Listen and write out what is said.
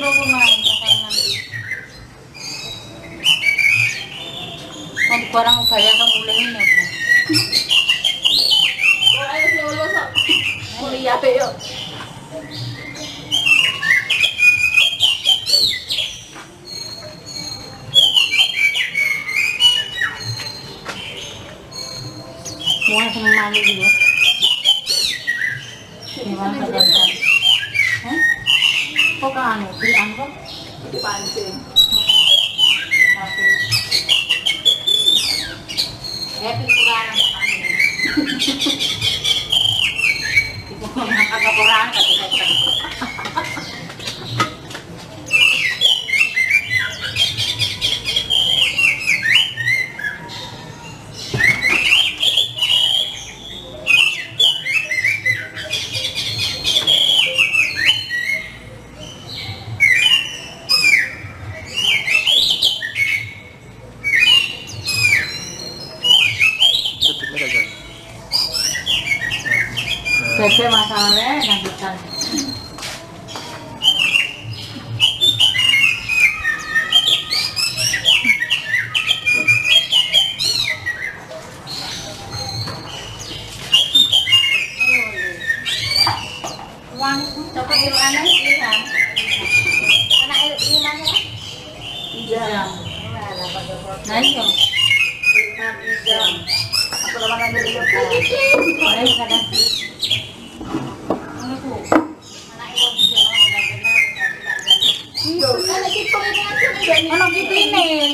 siguro ko man nanti. Kung parang kaya kang ulay na po. Kung ayaw si ulo sa kuliya peyo. Mukha sa mamali dito. Iwan ka dyan. Eh? O ka ano? Pilaan ko? Pansin. Okay. Happy kurang sa kanya. Ito ko mga kagakurang kasi sa Pepe masalahnya lanjutan. Uang coba di mana sih kan? Anak air di mana? Ijam. Nah iyo. Ijam. Ako naman ang nalilip. Ay kadang. Ano po? Anak iyo bisa maganda. Iyo. Ano kito rin natin? Ano kipinin?